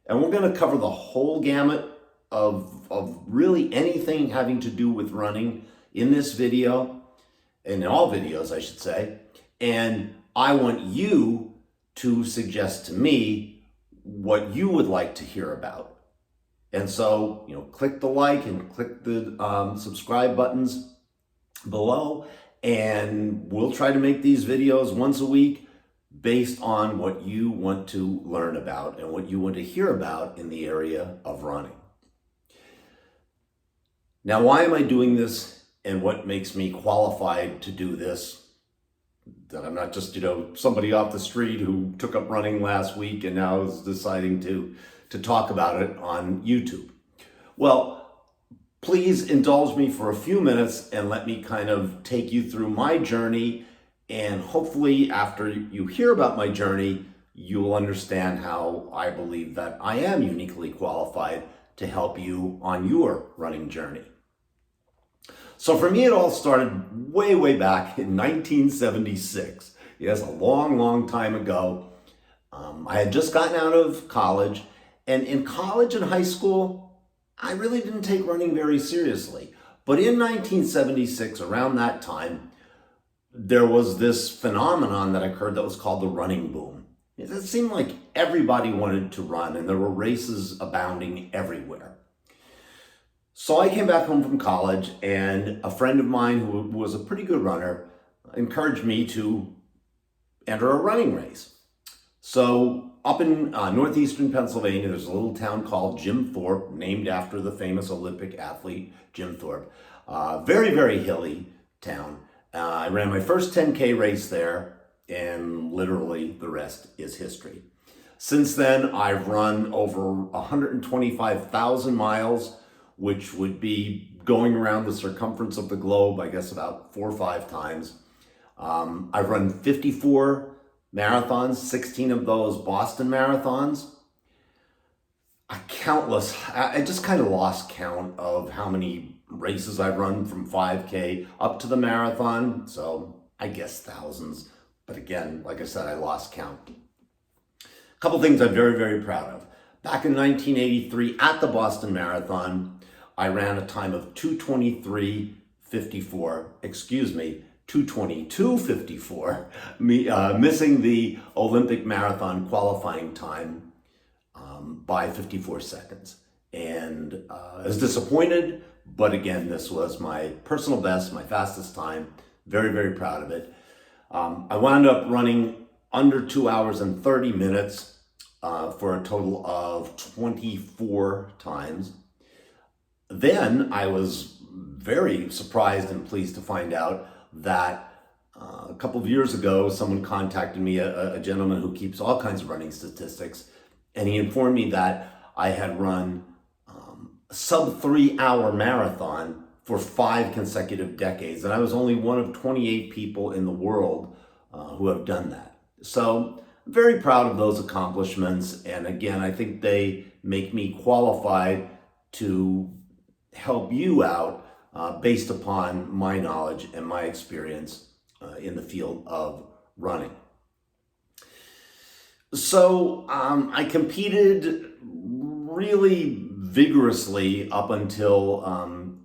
And we're going to cover the whole gamut of really anything having to do with running in this video, in all videos, I should say. And I want you to suggest to me what you would like to hear about. And so, click the like and click the subscribe buttons below, and we'll try to make these videos once a week based on what you want to learn about and what you want to hear about in the area of running. Now, why am I doing this, and what makes me qualified to do this? That I'm not just, somebody off the street who took up running last week and now is deciding to talk about it on YouTube. Well, please indulge me for a few minutes and let me kind of take you through my journey. And hopefully after you hear about my journey, you will understand how I believe that I am uniquely qualified to help you on your running journey. So for me, it all started way, way back in 1976. Yes, a long, long time ago. I had just gotten out of college, and in college and high school, I really didn't take running very seriously. But in 1976, around that time, there was this phenomenon that occurred that was called the running boom. It seemed like everybody wanted to run, and there were races abounding everywhere. So I came back home from college, and a friend of mine who was a pretty good runner encouraged me to enter a running race. So up in northeastern Pennsylvania, there's a little town called Jim Thorpe, named after the famous Olympic athlete Jim Thorpe. Very, very hilly town. I ran my first 10K race there, and literally the rest is history. Since then, I've run over 125,000 miles, which would be going around the circumference of the globe, I guess about 4 or 5 times. I've run 54 marathons, 16 of those Boston marathons. I just kind of lost count of how many races I've run from 5K up to the marathon. So I guess thousands. But again, like I said, I lost count. A couple things I'm very, very proud of. Back in 1983 at the Boston Marathon, I ran a time of 222.54, missing the Olympic marathon qualifying time by 54 seconds. And I was disappointed, but again, this was my personal best, my fastest time. Very, very proud of it. I wound up running under 2 hours and 30 minutes for a total of 24 times. Then I was very surprised and pleased to find out that a couple of years ago, someone contacted me, a gentleman who keeps all kinds of running statistics, and he informed me that I had run a sub 3 hour marathon for 5 consecutive decades. And I was only one of 28 people in the world who have done that. So I'm very proud of those accomplishments. And again, I think they make me qualified to help you out based upon my knowledge and my experience in the field of running. So I competed really vigorously up until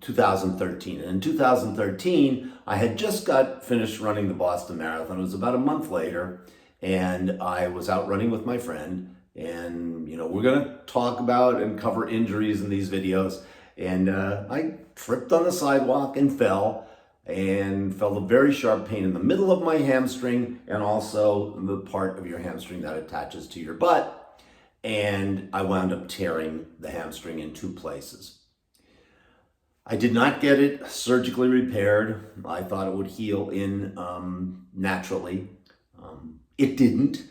2013. And in 2013, I had just got finished running the Boston Marathon. It was about a month later, and I was out running with my friend. And, we're going to talk about and cover injuries in these videos. And I tripped on the sidewalk and fell a very sharp pain in the middle of my hamstring and also the part of your hamstring that attaches to your butt. And I wound up tearing the hamstring in 2 places. I did not get it surgically repaired. I thought it would heal in naturally. It didn't.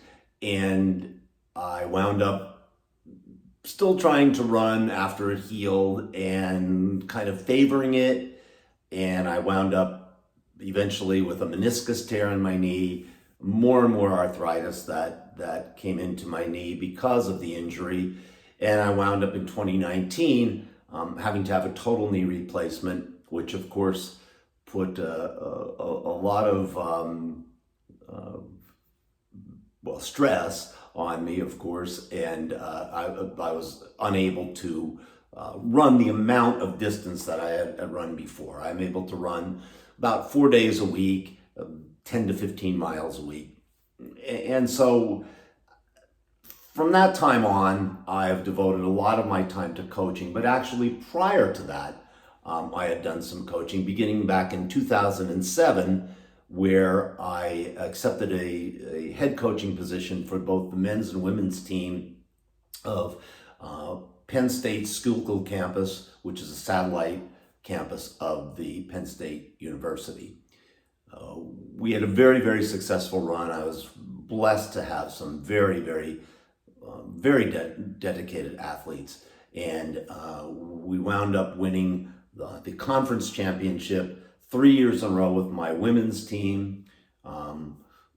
And I wound up still trying to run after it healed and kind of favoring it. And I wound up eventually with a meniscus tear in my knee, more and more arthritis that came into my knee because of the injury. And I wound up in 2019 having to have a total knee replacement, which of course put a lot of stress on me, of course, and I was unable to run the amount of distance that I had run before. I'm able to run about 4 days a week, 10 to 15 miles a week. And so from that time on, I've devoted a lot of my time to coaching, but actually prior to that, I had done some coaching beginning back in 2007, where I accepted a head coaching position for both the men's and women's team of Penn State's Schuylkill campus, which is a satellite campus of the Penn State University. We had a very, very successful run. I was blessed to have some very, very dedicated athletes, and we wound up winning the conference championship 3 years in a row with my women's team.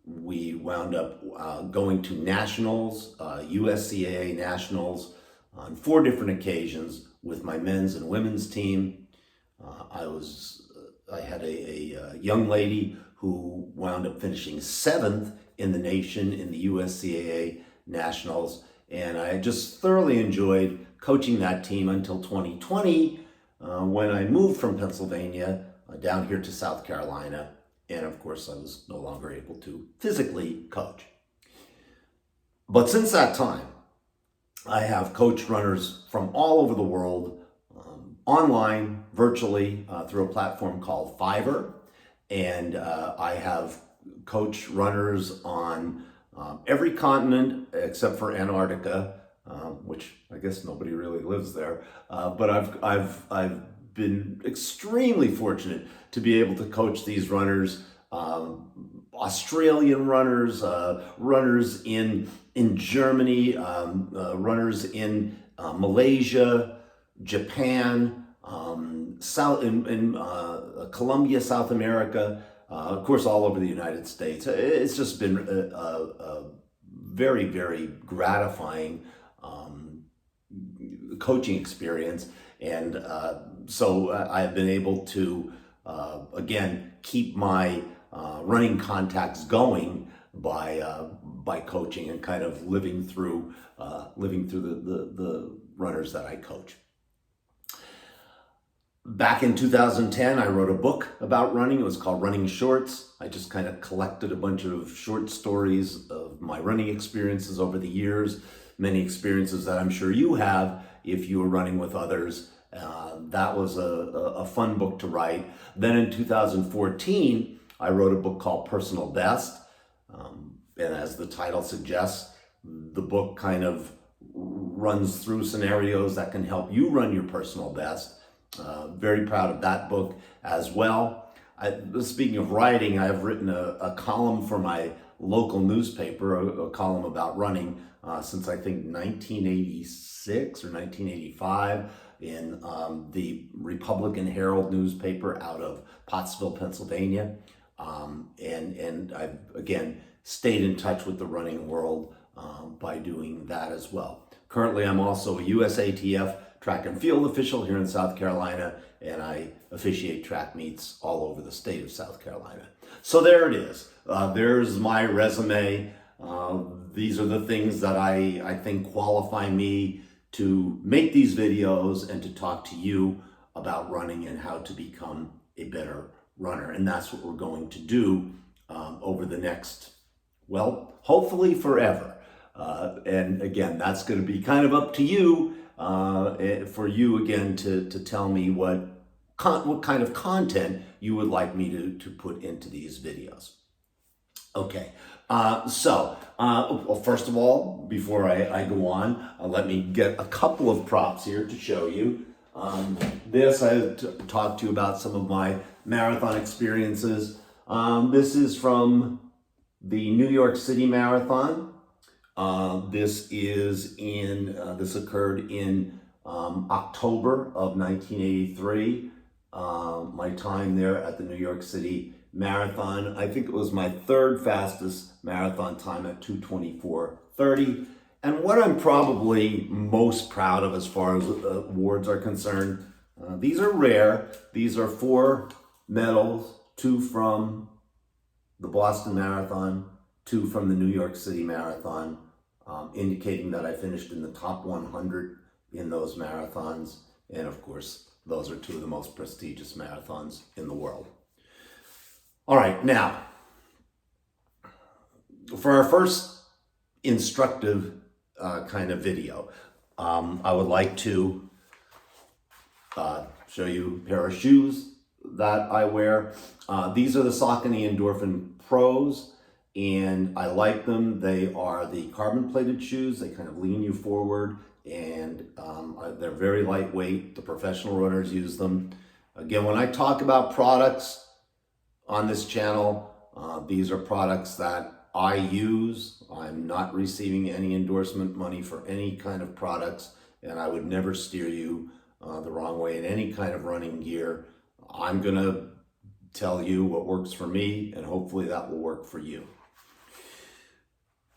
We wound up going to nationals, USCAA nationals, on 4 different occasions with my men's and women's team. I had a young lady who wound up finishing 7th in the nation in the USCAA nationals, and I just thoroughly enjoyed coaching that team until 2020, when I moved from Pennsylvania down here to South Carolina, and of course I was no longer able to physically coach. But since that time, I have coached runners from all over the world, online, virtually, through a platform called Fiverr, and I have coached runners on every continent except for Antarctica, which I guess nobody really lives there. But I've been extremely fortunate to be able to coach these runners, Australian runners, runners in Germany, runners in Malaysia, Japan, in Colombia, South America, of course, all over the United States. It's just been a very, very gratifying coaching experience. And so I have been able to, again, keep my running contacts going by coaching and kind of living through the runners that I coach. Back in 2010, I wrote a book about running. It was called Running Shorts. I just kind of collected a bunch of short stories of my running experiences over the years, many experiences that I'm sure you have if you were running with others. That was a fun book to write. Then in 2014, I wrote a book called Personal Best. And as the title suggests, the book kind of runs through scenarios that can help you run your personal best. Very proud of that book as well. Speaking of writing, I have written a column for my local newspaper, a column about running, since I think 1986 or 1985 in the Republican Herald newspaper out of Pottsville, Pennsylvania. And I've, again, stayed in touch with the running world by doing that as well. Currently, I'm also a USATF track and field official here in South Carolina, and I officiate track meets all over the state of South Carolina. So there it is. There's my resume. These are the things that I think qualify me to make these videos and to talk to you about running and how to become a better runner. And that's what we're going to do over the next, well, hopefully forever. And again, that's going to be kind of up to you, for you again to tell me what kind of content you would like me to put into these videos. Okay, well, first of all, before I go on, let me get a couple of props here to show you. This, I talked to you about some of my marathon experiences. This is from the New York City Marathon. This occurred in October of 1983. My time there at the New York City Marathon, I think it was my third fastest marathon time at 2:24:30. And what I'm probably most proud of as far as awards are concerned, these are rare. These are 4 medals, 2 from the Boston Marathon, 2 from the New York City Marathon, indicating that I finished in the top 100 in those marathons. And of course, those are two of the most prestigious marathons in the world. All right, now, for our first instructive kind of video, I would like to show you a pair of shoes that I wear. These are the Saucony Endorphin Pros, and I like them. They are the carbon plated shoes. They kind of lean you forward, and they're very lightweight. The professional runners use them. Again, when I talk about products on this channel, these are products that I use. I'm not receiving any endorsement money for any kind of products, and I would never steer you the wrong way in any kind of running gear. I'm gonna tell you what works for me, and hopefully that will work for you.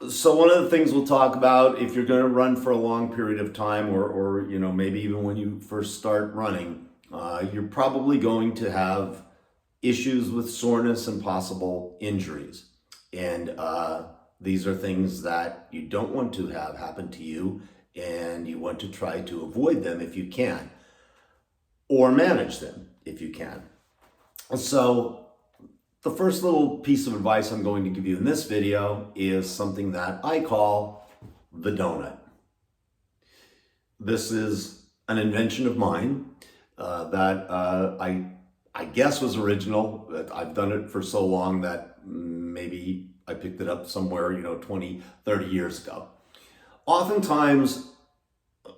So one of the things we'll talk about, if you're gonna run for a long period of time, or you know, maybe even when you first start running, you're probably going to have issues with soreness and possible injuries. And these are things that you don't want to have happen to you, and you want to try to avoid them if you can, or manage them if you can. So the first little piece of advice I'm going to give you in this video is something that I call the donut. This is an invention of mine that I guess was original. I've done it for so long that maybe I picked it up somewhere, 20, 30 years ago. Oftentimes,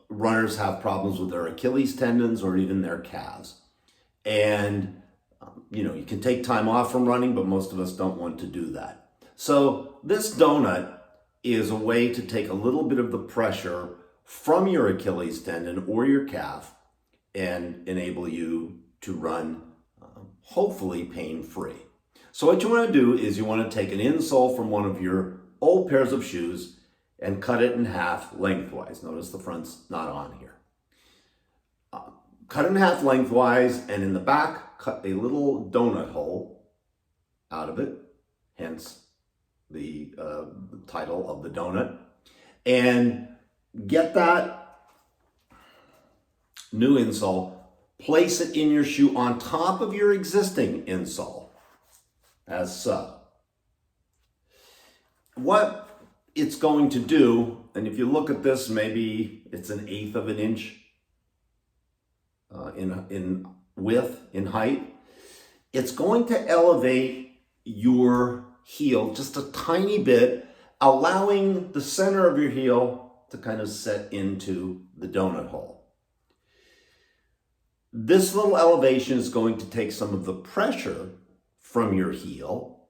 runners have problems with their Achilles tendons or even their calves. And, you can take time off from running, but most of us don't want to do that. So this donut is a way to take a little bit of the pressure from your Achilles tendon or your calf and enable you to run hopefully pain-free. So what you want to do is you want to take an insole from one of your old pairs of shoes and cut it in half lengthwise. Notice the front's not on here. Cut it in half lengthwise, and in the back, cut a little donut hole out of it, hence the title of the donut. And get that new insole, place it in your shoe on top of your existing insole, as so. What it's going to do, and if you look at this, maybe it's 1/8 of an inch in width, in height. It's going to elevate your heel just a tiny bit, allowing the center of your heel to kind of set into the donut hole. This little elevation is going to take some of the pressure from your heel.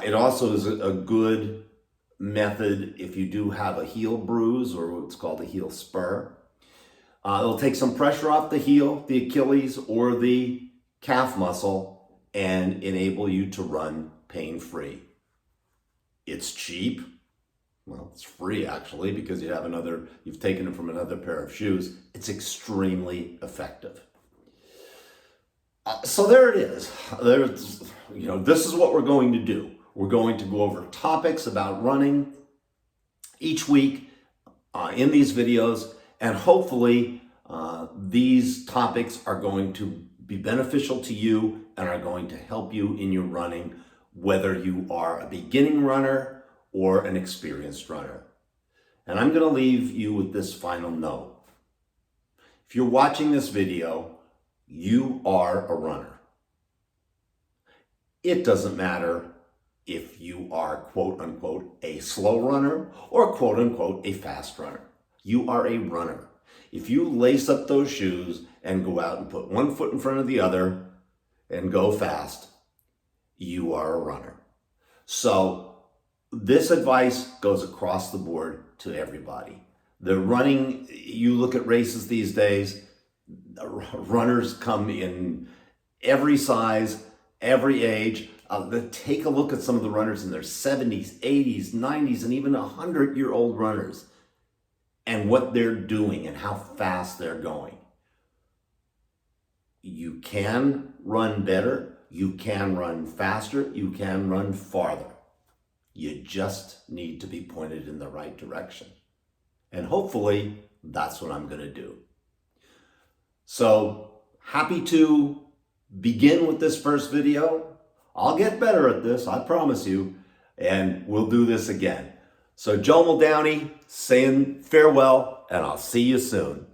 It also is a good method if you do have a heel bruise, or what's called a heel spur. It'll take some pressure off the heel, the Achilles, or the calf muscle, and enable you to run pain-free. It's cheap. Well, it's free actually, because you've taken it from another pair of shoes. It's extremely effective. So there it is. This is what we're going to do. We're going to go over topics about running each week in these videos, and hopefully these topics are going to be beneficial to you and are going to help you in your running, whether you are a beginning runner or an experienced runner. And I'm going to leave you with this final note. If you're watching this video, you are a runner. It doesn't matter if you are, quote unquote, a slow runner or, quote unquote, a fast runner. You are a runner. If you lace up those shoes and go out and put one foot in front of the other and go fast, you are a runner. So this advice goes across the board to everybody. The running, you look at races these days, runners come in every size, every age. Take a look at some of the runners in their 70s, 80s, 90s, and even 100-year-old runners, and what they're doing and how fast they're going. You can run better, you can run faster, you can run farther. You just need to be pointed in the right direction. And hopefully that's what I'm going to do. So happy to begin with this first video. I'll get better at this, I promise you, and we'll do this again. So Joe Muldowney saying farewell, and I'll see you soon.